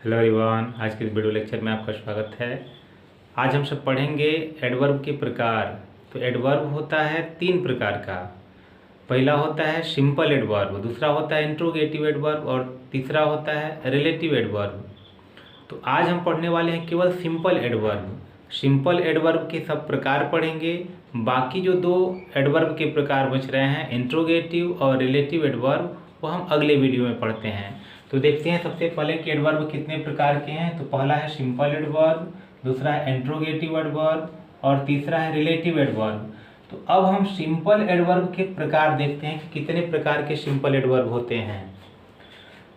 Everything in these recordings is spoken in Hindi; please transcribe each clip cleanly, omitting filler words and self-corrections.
हेलो एवरीवन, आज के इस वीडियो लेक्चर में आपका स्वागत है। आज हम सब पढ़ेंगे एडवर्ब के प्रकार। तो एडवर्ब होता है तीन प्रकार का। पहला होता है सिंपल एडवर्ब, दूसरा होता है इंट्रोगेटिव एडवर्ब और तीसरा होता है रिलेटिव एडवर्ब। तो आज हम पढ़ने वाले हैं केवल सिंपल एडवर्ब। सिंपल एडवर्ब के सब प्रकार पढ़ेंगे। बाकी जो दो एडवर्ब के प्रकार बच रहे हैं इंट्रोगेटिव और रिलेटिव एडवर्ब, वो हम अगले वीडियो में पढ़ते हैं। तो देखते हैं सबसे पहले कि एडवर्ब कितने प्रकार के हैं। तो पहला है सिंपल एडवर्ब, दूसरा है इंट्रोगेटिव एडवर्ब और तीसरा है रिलेटिव एडवर्ब। तो अब हम सिंपल एडवर्ब के प्रकार देखते हैं कि कितने प्रकार के सिंपल एडवर्ब होते हैं।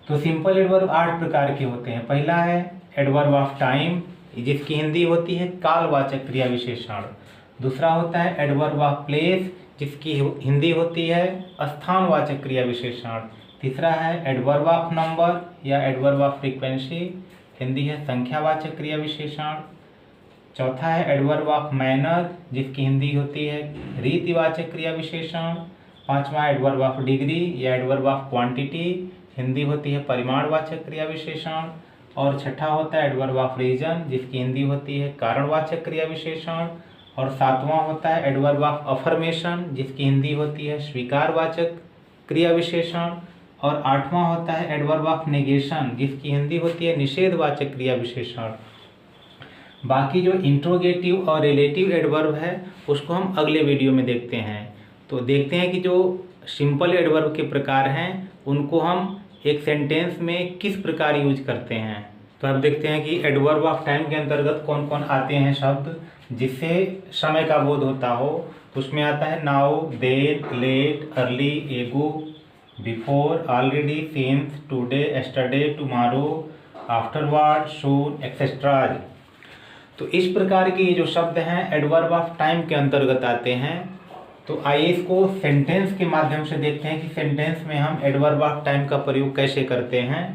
तो सिंपल एडवर्ब 8 प्रकार के होते हैं। पहला है एडवर्ब ऑफ टाइम, जिसकी हिंदी होती है कालवाचक क्रिया विशेषण। दूसरा होता है एडवर्ब ऑफ प्लेस, जिसकी हिंदी होती है स्थानवाचक क्रिया विशेषण। तीसरा है एडवर्ब ऑफ नंबर या एडवर्ब ऑफ फ्रीक्वेंसी, हिंदी है संख्यावाचक क्रिया विशेषण। चौथा है एडवर्ब ऑफ मैनर, जिसकी हिंदी होती है रीतिवाचक क्रिया विशेषण। पांचवा एडवर्ब ऑफ डिग्री या एडवर्ब ऑफ क्वांटिटी, हिंदी होती है परिमाणवाचक क्रिया विशेषण। और छठा होता है एडवर्ब ऑफ रीजन, जिसकी हिंदी होती है कारणवाचक क्रिया विशेषण। और सातवां होता है एडवर्ब ऑफ अफर्मेशन, जिसकी हिंदी होती है स्वीकारवाचक क्रिया विशेषण। और आठवां होता है एडवर्ब ऑफ नेगेशन, जिसकी हिंदी होती है निषेधवाचक क्रिया विशेषण। बाकी जो इंट्रोगेटिव और रिलेटिव एडवर्ब है उसको हम अगले वीडियो में देखते हैं। तो देखते हैं कि जो सिंपल एडवर्ब के प्रकार हैं उनको हम एक सेंटेंस में किस प्रकार यूज करते हैं। तो अब देखते हैं कि एडवर्ब ऑफ टाइम के अंतर्गत कौन कौन आते हैं शब्द जिससे समय का बोध होता हो। उसमें आता है now, there, late, early, ago, before, already, since, today, yesterday, tomorrow, afterward, soon, etcetera. तो इस प्रकार के ये जो शब्द हैं एडवर्ब ऑफ टाइम के अंतर्गत आते हैं। तो आइए इसको सेंटेंस के माध्यम से देखते हैं कि सेंटेंस में हम एडवर्ब ऑफ टाइम का प्रयोग कैसे करते हैं।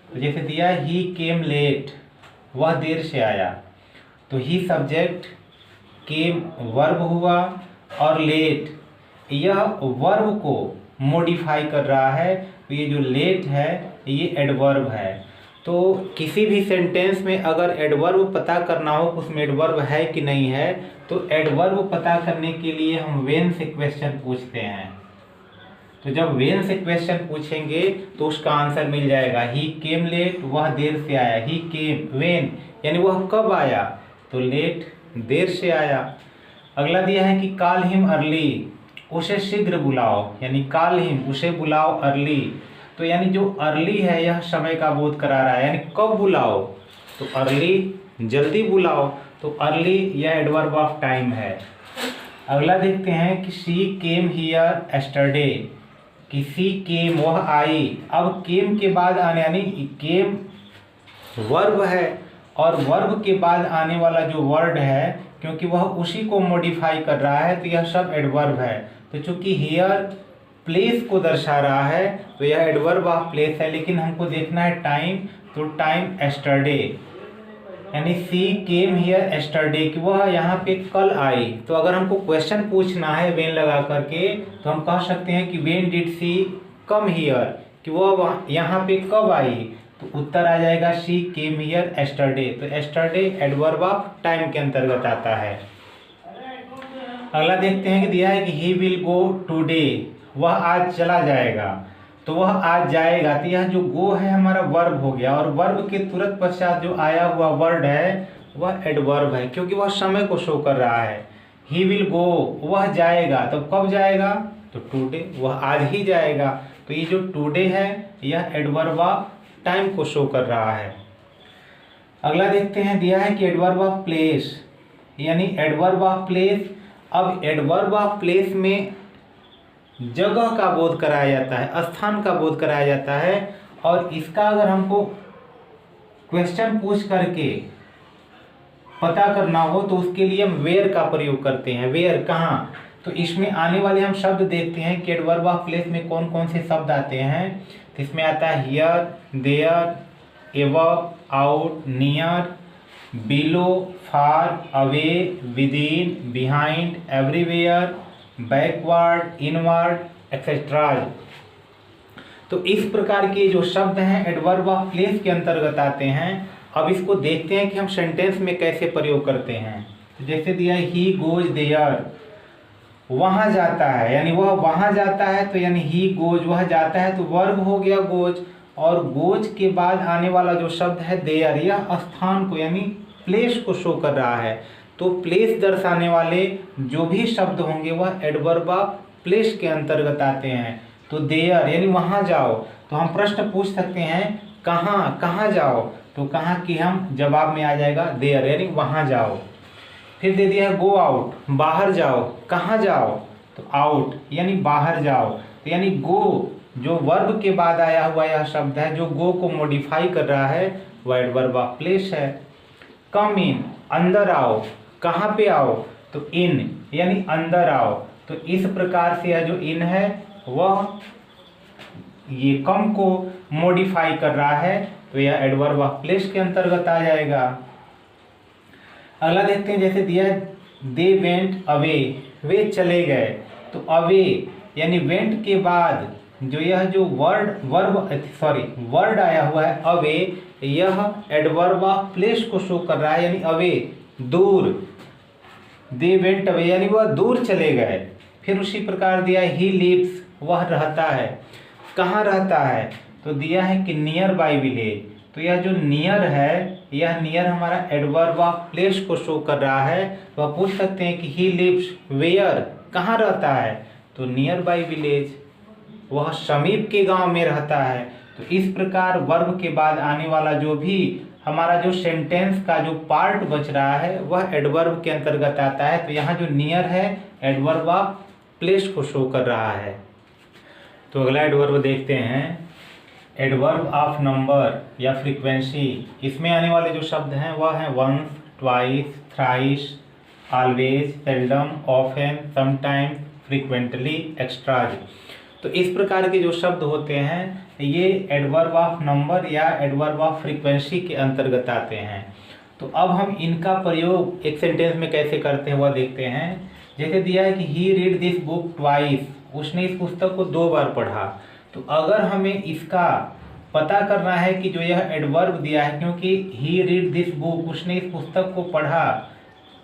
तो जैसे दिया ही केम लेट, वह देर से आया। तो ही सब्जेक्ट, केम वर्ब हुआ और लेट यह वर्ब को मॉडिफाई कर रहा है। तो ये जो लेट है ये एडवर्ब है। तो किसी भी सेंटेंस में अगर एडवर्ब पता करना हो उसमें एडवर्ब है कि नहीं है, तो एडवर्ब पता करने के लिए हम व्हेन से क्वेश्चन पूछते हैं। तो जब व्हेन से क्वेश्चन पूछेंगे तो उसका आंसर मिल जाएगा। ही केम लेट, वह देर से आया। ही केम व्हेन, यानी वह कब आया, तो लेट देर से आया। अगला दिया है कि कॉल हिम अर्ली, उसे शीघ्र बुलाओ, यानी कॉल हिम उसे बुलाओ अर्ली। तो यानी जो अर्ली है यह समय का बोध करा रहा है, यानी कब बुलाओ, तो अर्ली जल्दी बुलाओ। तो अर्ली यह एडवर्ब ऑफ टाइम है। अगला देखते हैं कि शी केम हियर एस्टरडे, कि शी केम वह आई। अब केम के बाद आने, यानी केम वर्ब है और वर्ब के बाद आने वाला जो वर्ड है क्योंकि वह उसी को मॉडिफाई कर रहा है तो यह सब एडवर्ब है। तो चूंकि हियर प्लेस को दर्शा रहा है तो यह एडवर्ब ऑफ प्लेस है, लेकिन हमको देखना है टाइम। तो टाइम एस्टरडे, यानी सी केम हियर एस्टरडे, कि वह यहाँ पे कल आई। तो अगर हमको क्वेश्चन पूछना है वेन लगा करके तो हम कह सकते हैं कि when did she come here, कि वह यहाँ पे कब आई। तो उत्तर आ जाएगा शी केम हियर एस्टरडे। तो एस्टरडे एडवर्ब ऑफ टाइम के अंतर्गत आता है। अगला देखते हैं कि दिया है कि ही विल गो टुडे, वह आज चला जाएगा। तो वह आज जाएगा, तो यह जो गो है हमारा वर्ब हो गया और वर्ब के तुरंत पश्चात जो आया हुआ वर्ड है वह एडवर्ब है क्योंकि वह समय को शो कर रहा है। ही विल गो, वह जाएगा, तो कब जाएगा, तो टुडे, वह आज ही जाएगा। तो ये जो टुडे है यह एडवर्ब ऑफ टाइम को शो कर रहा है। अगला देखते हैं, दिया है कि एडवर्ब ऑफ प्लेस, यानी एडवर्ब ऑफ प्लेस। अब एडवर्ब ऑफ प्लेस में जगह का बोध कराया जाता है, स्थान का बोध कराया जाता है। और इसका अगर हमको क्वेश्चन पूछ करके पता करना हो तो उसके लिए हम वेयर का प्रयोग करते हैं। वेयर कहाँ, तो इसमें आने वाले हम शब्द देखते हैं कि एडवर्ब ऑफ प्लेस में कौन कौन से शब्द आते हैं। तो इसमें आता है here, there, above, out, near, below, far, away, within, behind, everywhere, backward, inward, et cetera. तो इस प्रकार के जो शब्द हैं एडवर्ब ऑफ प्लेस के अंतर्गत आते हैं। अब इसको देखते हैं कि हम सेंटेंस में कैसे प्रयोग करते हैं। तो जैसे दिया है ही गोज देयर, वहाँ जाता है, यानी वह वहाँ जाता है, तो यानी ही गोज वह जाता है, तो वर्ब हो गया गोज। और गोज के बाद आने वाला जो शब्द है देयर, यह स्थान को यानी प्लेस को शो कर रहा है। तो प्लेस दर्शाने वाले जो भी शब्द होंगे वह एडवर्ब ऑफ प्लेस के अंतर्गत आते हैं। तो देयर यानी वहाँ जाओ, तो हम प्रश्न पूछ सकते हैं कहाँ, कहाँ जाओ, तो कहाँ की हम जवाब में आ जाएगा देयर यानी वहाँ जाओ। फिर दे दिया है गो आउट, बाहर जाओ, कहाँ जाओ, तो आउट यानी बाहर जाओ। तो यानी गो जो वर्ब के बाद आया हुआ यह शब्द है, जो गो को मॉडिफाई कर रहा है वह एडवर्ब ऑफ प्लेस है। कम इन, अंदर आओ, कहाँ पे आओ, तो इन यानी अंदर आओ। तो इस प्रकार से यह जो इन है वह ये कम को मॉडिफाई कर रहा है, तो यह एडवर्ब ऑफ प्लेस के अंतर्गत आ जाएगा। अगला देखते हैं, जैसे दिया है दे वेंट अवे, वे चले गए। तो अवे यानी वेंट के बाद जो यह जो वर्ड आया हुआ है अवे, यह एडवर्ब ऑफ प्लेस को शो कर रहा है, यानी अवे दूर। दे वेंट अवे यानी वह दूर चले गए। फिर उसी प्रकार दिया है ही लिव्स, वह रहता है। कहाँ रहता है, तो दिया है कि नियर बाय विलेज। तो यह जो नियर है, यह नियर हमारा एडवर्ब ऑफ प्लेस को शो कर रहा है। तो आप पूछ सकते हैं कि ही लिव्स वेयर, कहाँ रहता है, तो नियर बाय विलेज, वह समीप के गांव में रहता है। तो इस प्रकार वर्ब के बाद आने वाला जो भी हमारा जो सेंटेंस का जो पार्ट बच रहा है वह एडवर्ब के अंतर्गत आता है। तो यहाँ जो नियर है एडवर्ब ऑफ प्लेस को शो कर रहा है। तो अगला एडवर्ब देखते हैं, एडवर्ब ऑफ नंबर या फ्रीक्वेंसी। इसमें आने वाले जो शब्द हैं वह हैं once, twice, thrice, always, seldom, often, sometimes, frequently, extras. तो इस प्रकार के जो शब्द होते हैं ये एडवर्ब ऑफ नंबर या एडवर्ब ऑफ फ्रीक्वेंसी के अंतर्गत आते हैं। तो अब हम इनका प्रयोग एक सेंटेंस में कैसे करते हैं वह देखते हैं। जैसे दिया है कि ही रीड दिस बुक ट्वाइस, उसने इस पुस्तक को 2 बार पढ़ा। तो अगर हमें इसका पता करना है कि जो यह एडवर्ब दिया है, क्योंकि ही रीड दिस बुक, उसने इस पुस्तक को पढ़ा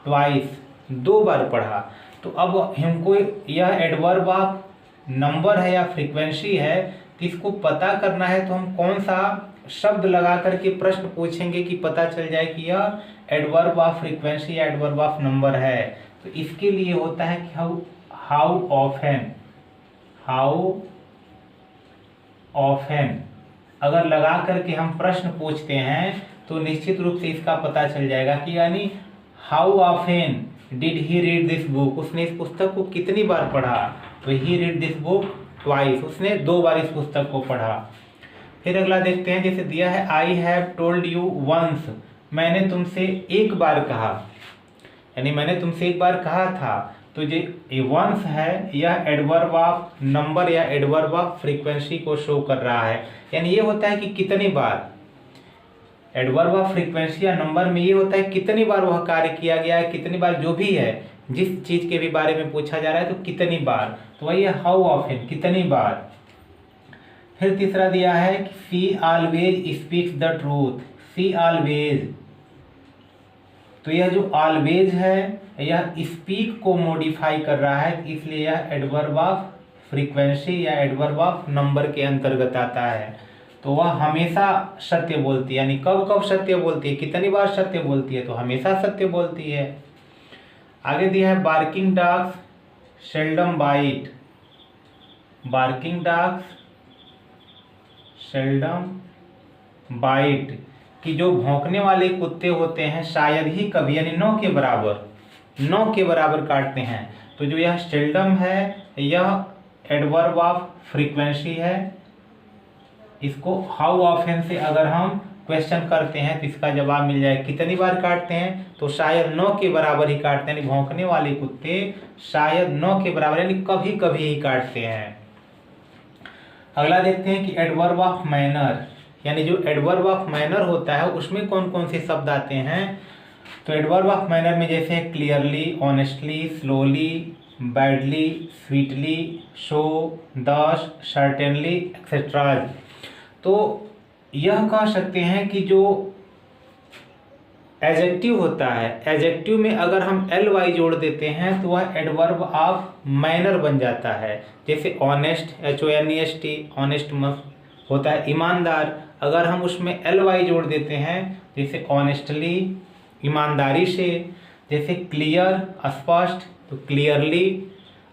ट्वाइस, 2 बार पढ़ा। तो अब हमको यह एडवर्ब ऑफ नंबर है या फ्रीक्वेंसी है, तो इसको पता करना है। तो हम कौन सा शब्द लगा करके प्रश्न पूछेंगे कि पता चल जाए कि यह एडवर्ब ऑफ फ्रीक्वेंसी या एडवर्ब ऑफ नंबर है। तो इसके लिए होता है कि हाउ ऑफन अगर लगा करके हम प्रश्न पूछते हैं तो निश्चित रूप से इसका पता चल जाएगा कि यानी how often did he read this book, उसने इस पुस्तक को कितनी बार पढ़ा। तो ही रीड दिस बुक ट्वाइस, उसने 2 बार इस पुस्तक को पढ़ा। फिर अगला देखते हैं, जैसे दिया है I have told you once, मैंने तुमसे 1 बार कहा, यानी मैंने तुमसे 1 बार कहा था। तो जो वंस है यह एडवर्ब ऑफ नंबर या एडवर्ब ऑफ फ्रीक्वेंसी को शो कर रहा है, यानी ये होता है कि कितनी बार। एडवर्ब ऑफ फ्रीक्वेंसी या नंबर में ये होता है कितनी बार वह कार्य किया गया है, कितनी बार जो भी है, जिस चीज के भी बारे में पूछा जा रहा है तो कितनी बार, तो वही है हाउ ऑफन, कितनी बार। फिर तीसरा दिया है कि she always speaks the truth, she always, तो यह जो ऑलवेज है यह स्पीक को मॉडिफाई कर रहा है, इसलिए यह एडवर्ब ऑफ फ्रीक्वेंसी या एडवर्ब ऑफ नंबर के अंतर्गत आता है। तो वह हमेशा सत्य बोलती है, यानी कब कब सत्य बोलती है, कितनी बार सत्य बोलती है, तो हमेशा सत्य बोलती है। आगे दिया है barking dogs seldom bite, barking dogs seldom bite, कि जो भौंकने वाले कुत्ते होते हैं शायद ही कभी, यानी 9 के बराबर काटते हैं। तो जो यह सेल्डम है यह एडवर्ब ऑफ फ्रीक्वेंसी है। इसको हाउ ऑफन से अगर हम क्वेश्चन करते हैं तो इसका जवाब मिल जाए कितनी बार काटते हैं, तो शायद 9 के बराबर ही काटते हैं, यानी भौंकने वाले कुत्ते शायद 9 के बराबर यानी कभी कभी ही काटते हैं। अगला देखते हैं कि एडवर्ब ऑफ मैनर, यानी जो एडवर्ब ऑफ मैनर होता है उसमें कौन कौन से शब्द आते हैं। तो एडवर्ब ऑफ मैनर में जैसे clearly, honestly, slowly, badly, sweetly, show, दस, सर्टेनली, एक्सेट्राज। तो यह कह सकते हैं कि जो एडजेक्टिव होता है, एडजेक्टिव में अगर हम एल वाई जोड़ देते हैं तो वह एडवर्ब ऑफ मैनर बन जाता है। जैसे ऑनेस्ट, HONEST, ऑनेस्ट मस्त होता है ईमानदार, अगर हम उसमें एल वाई जोड़ देते हैं जैसे ऑनेस्टली, ईमानदारी से। जैसे क्लियर, स्पष्ट, तो क्लियरली,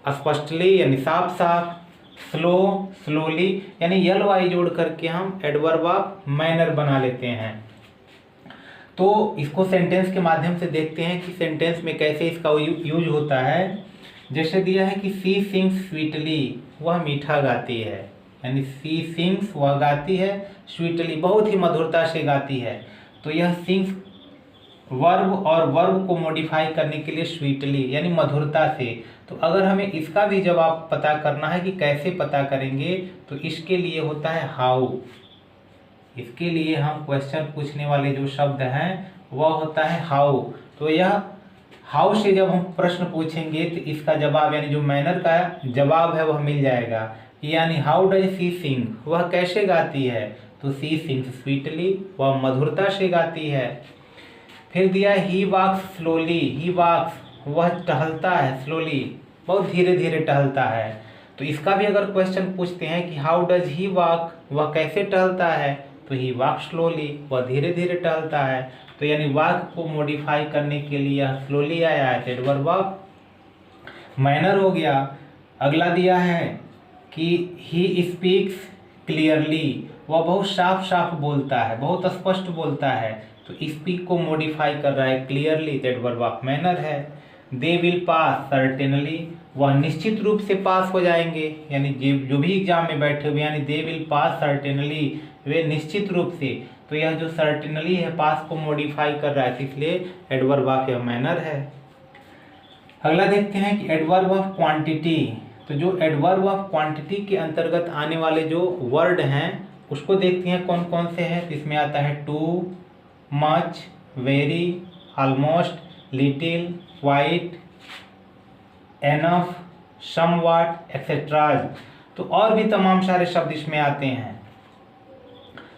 स्पष्टली यानी साफ साफ। स्लो, स्लोली, यानी एल वाई जोड़ करके हम एडवर्ब ऑफ मैनर बना लेते हैं। तो इसको सेंटेंस के माध्यम से देखते हैं कि सेंटेंस में कैसे इसका यूज होता है। जैसे दिया है कि सी सिंग्स स्वीटली, वह मीठा गाती है, यानी सी सिंग्स वह गाती है, स्वीटली बहुत ही मधुरता से गाती है। तो यह सिंग्स वर्ब और वर्ब को मॉडिफाई करने के लिए स्वीटली यानी मधुरता से। तो अगर हमें इसका भी जवाब पता करना है कि कैसे पता करेंगे, तो इसके लिए होता है हाउ। इसके लिए हम क्वेश्चन पूछने वाले जो शब्द हैं वह होता है हाउ। तो यह हाउ से जब हम प्रश्न पूछेंगे तो इसका जवाब यानी जो मैनर का जवाब है वह मिल जाएगा। यानी हाउ डज सी सिंग, वह कैसे गाती है, तो सी सिंग्स स्वीटली, वह मधुरता से गाती है। फिर दिया ही वॉक्स स्लोली, ही वॉक्स वह टहलता है, स्लोली बहुत धीरे धीरे टहलता है। तो इसका भी अगर क्वेश्चन पूछते हैं कि हाउ डज ही वॉक, वह कैसे टहलता है, तो ही वॉक स्लोली, वह धीरे धीरे टहलता है। तो यानी वॉक को मॉडिफाई करने के लिए यह स्लोली आया है, एडवर्ब ऑफ मैनर हो गया। अगला दिया है कि ही स्पीक्स क्लियरली, वह बहुत साफ साफ बोलता है, बहुत स्पष्ट बोलता है। तो स्पीक को मॉडिफाई कर रहा है क्लियरली, एडवर्ब ऑफ मैनर है। दे विल पास सर्टेनली, वह निश्चित रूप से पास हो जाएंगे, यानी जो भी एग्जाम में बैठे हुए यानी दे विल पास सर्टेनली, वे निश्चित रूप से। तो यह जो सर्टेनली है पास को मॉडिफाई कर रहा है, इसलिए एडवर्ब ऑफ मैनर है। अगला देखते हैं कि एडवर्ब ऑफ क्वांटिटी। तो जो एडवर्ब ऑफ क्वांटिटी के अंतर्गत आने वाले जो वर्ड हैं उसको देखते हैं कौन कौन से हैं। तो इसमें आता है too, much, very, almost, little, quite, enough, somewhat, etceteras. तो और भी तमाम सारे शब्द इसमें आते हैं।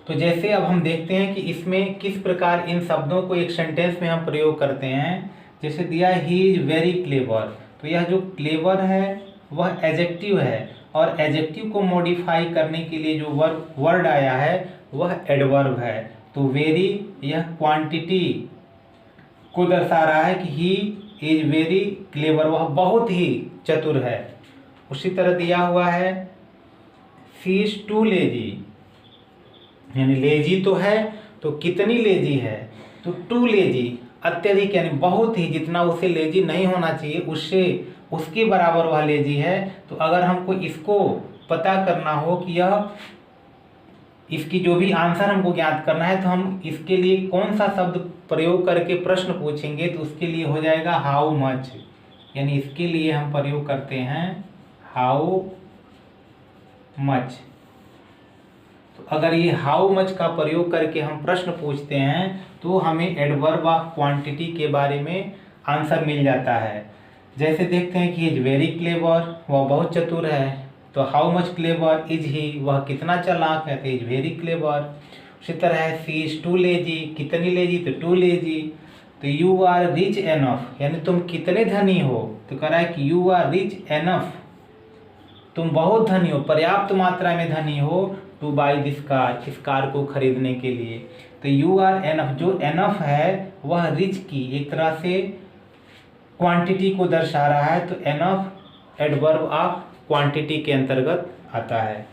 तो जैसे अब हम देखते हैं कि इसमें किस प्रकार इन शब्दों को एक सेंटेंस में हम प्रयोग करते हैं। जैसे दिया ही इज वेरी क्लेवर, तो यह जो क्लेवर है वह एडजेक्टिव है, और एडजेक्टिव को मॉडिफाई करने के लिए जो वर्ड आया है वह एडवर्ब है। तो वेरी यह क्वांटिटी को दर्शा रहा है कि ही इज वेरी क्लेवर, वह बहुत ही चतुर है। उसी तरह दिया हुआ है शी इज टू लेजी, यानी लेजी तो है, तो कितनी लेजी है, तो टू लेजी अत्यधिक यानी बहुत ही, जितना उसे लेजी नहीं होना चाहिए उससे उसके बराबर वह लेजी है। तो अगर हमको इसको पता करना हो कि यह इसकी जो भी आंसर हमको ज्ञात करना है, तो हम इसके लिए कौन सा शब्द प्रयोग करके प्रश्न पूछेंगे, तो उसके लिए हो जाएगा हाउ मच, यानी इसके लिए हम प्रयोग करते हैं हाउ मच। तो अगर ये हाउ मच का प्रयोग करके हम प्रश्न पूछते हैं तो हमें एडवर्ब ऑफ क्वांटिटी के बारे में आंसर मिल जाता है। जैसे देखते हैं कि इज वेरी क्लेवर, वह बहुत चतुर है। तो how much clever is he, वह कितना चालाक है, तो इज वेरी क्लेवर। उसी तरह है सी इज टू लेजी, कितनी लेजी, तो टू लेजी। तो यू आर रिच एनफ, यानी तुम कितने धनी हो, तो कह रहा है कि यू आर रिच एनफ, तुम बहुत धनी हो, पर्याप्त मात्रा में धनी हो, टू बाई दिस कार, इस कार को खरीदने के लिए। तो यू आर एनफ, जो एनफ है वह रिच की एक तरह से क्वांटिटी को दर्शा रहा है। तो एनफ एडवर्ब ऑफ क्वांटिटी के अंतर्गत आता है।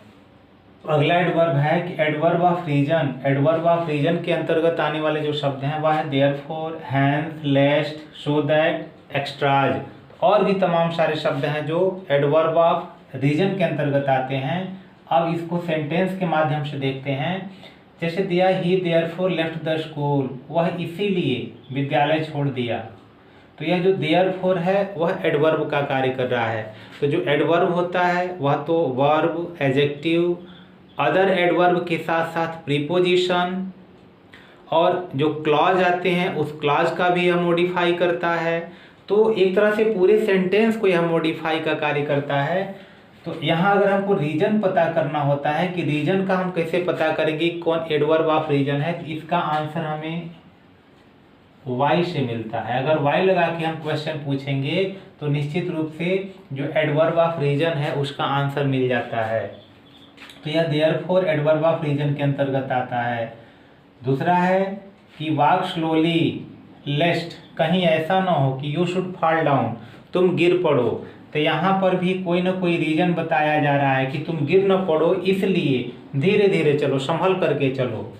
अगला एडवर्ब है कि adverb of reason. Adverb of reason के अंतर्गत आने वाले जो शब्द हैं वह है therefore, hence, lest, so that, etcetera. और भी तमाम सारे शब्द हैं जो एडवर्ब ऑफ रीजन के अंतर्गत आते हैं। अब इसको सेंटेंस के माध्यम से देखते हैं। जैसे दिया ही देयरफॉर लेफ्ट द स्कूल, वह इसीलिए विद्यालय छोड़ दिया। तो यह जो देयरफॉर है वह एडवर्ब का कार्य कर रहा है। तो जो एडवर्ब होता है वह तो वर्ब, एडजेक्टिव, अदर एडवर्ब के साथ साथ प्रीपोजिशन और जो क्लॉज आते हैं उस क्लॉज का भी यह मॉडिफाई करता है। तो एक तरह से पूरे सेंटेंस को यह मॉडिफाई का कार्य करता है। तो यहाँ अगर हमको रीजन पता करना होता है कि रीजन का हम कैसे पता करेंगे कौन एडवर्ब ऑफ रीजन है, तो इसका आंसर हमें वाई से मिलता है। अगर वाई लगा के हम क्वेश्चन पूछेंगे तो निश्चित रूप से जो एडवर्ब ऑफ रीजन है उसका आंसर मिल जाता है। तो यह देयरफॉर एडवर्ब ऑफ रीजन के अंतर्गत आता है। दूसरा है कि वॉक स्लोली लेस्ट कहीं ऐसा ना हो कि यू शुड फॉल डाउन, तुम गिर पड़ो। तो यहाँ पर भी कोई ना कोई रीजन बताया जा रहा है कि तुम गिर न पड़ो, इसलिए धीरे धीरे चलो, संभल करके चलो।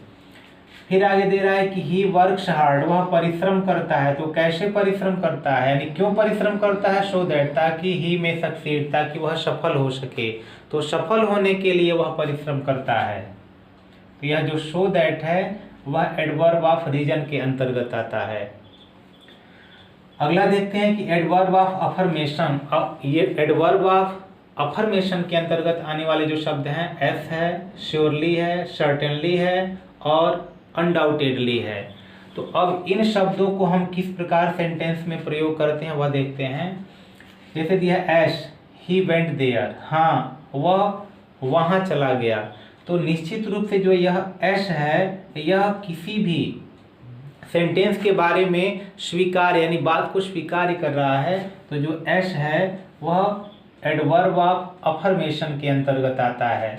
फिर आगे दे रहा है कि ही वर्क्स हार्ड, वह परिश्रम करता है। तो कैसे परिश्रम करता है, यानी क्यों परिश्रम करता है, सो दैट, ताकि ही में सक्सीड, ताकि वह सफल हो सके। तो सफल होने के लिए वह परिश्रम करता है। तो यह जो सो दैट है वह एडवर्ब ऑफ रीजन के अंतर्गत आता है। अगला देखते हैं कि एडवर्ब ऑफ अफर्मेशन। ये एडवर्ब ऑफ अफर्मेशन के अंतर्गत आने वाले जो शब्द हैं एस है, श्योरली है, सर्टेनली है और अनडाउटेडली है। तो अब इन शब्दों को हम किस प्रकार सेंटेंस में प्रयोग करते हैं वह देखते हैं। जैसे दिया एस, ही वेंट देयर, हाँ वह वहाँ चला गया। तो निश्चित रूप से जो यह एस है यह किसी भी सेंटेंस के बारे में स्वीकार यानी बात को स्वीकार कर रहा है। तो जो एस है वह एडवर्ब ऑफ अफर्मेशन के अंतर्गत आता है।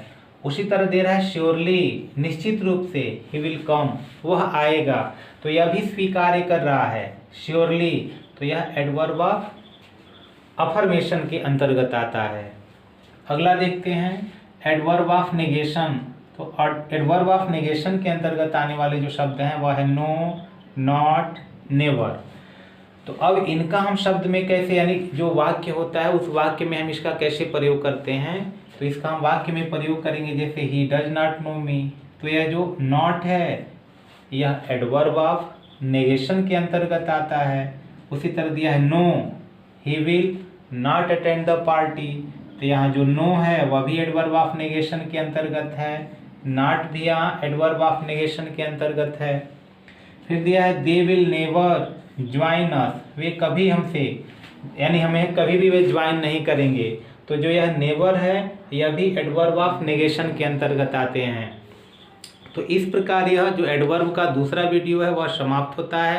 उसी तरह दे रहा है श्योरली, निश्चित रूप से, ही विल कम, वह आएगा। तो यह भी स्वीकार कर रहा है श्योरली। तो यह एडवर्ब ऑफ अफर्मेशन के अंतर्गत आता है। अगला देखते हैं एडवर्ब ऑफ नेगेशन। तो एडवर्ब ऑफ नेगेशन के अंतर्गत आने वाले जो शब्द हैं वह है नो, नॉट, नेवर। तो अब इनका हम शब्द में कैसे, यानी जो वाक्य होता है उस वाक्य में हम इसका कैसे प्रयोग करते हैं। तो इसका हम वाक्य में प्रयोग करेंगे। जैसे ही डज नॉट नो मी, तो यह जो नॉट है यह एडवर्ब ऑफ नेगेशन के अंतर्गत आता है। उसी तरह दिया है no, he will not attend the party. तो यहाँ जो नो है वह भी एडवर्ब ऑफ नेगेशन के अंतर्गत है। नॉट भी यहाँ एडवर्ब ऑफ नेगेशन के अंतर्गत है। फिर दिया है they will never join us, वे कभी हमसे, यानी हमें कभी भी वे ज्वाइन नहीं करेंगे। तो जो यह नेवर है यह भी एडवर्ब ऑफ नेगेशन के अंतर्गत आते हैं। तो इस प्रकार यह जो एडवर्ब का दूसरा वीडियो है वह समाप्त होता है।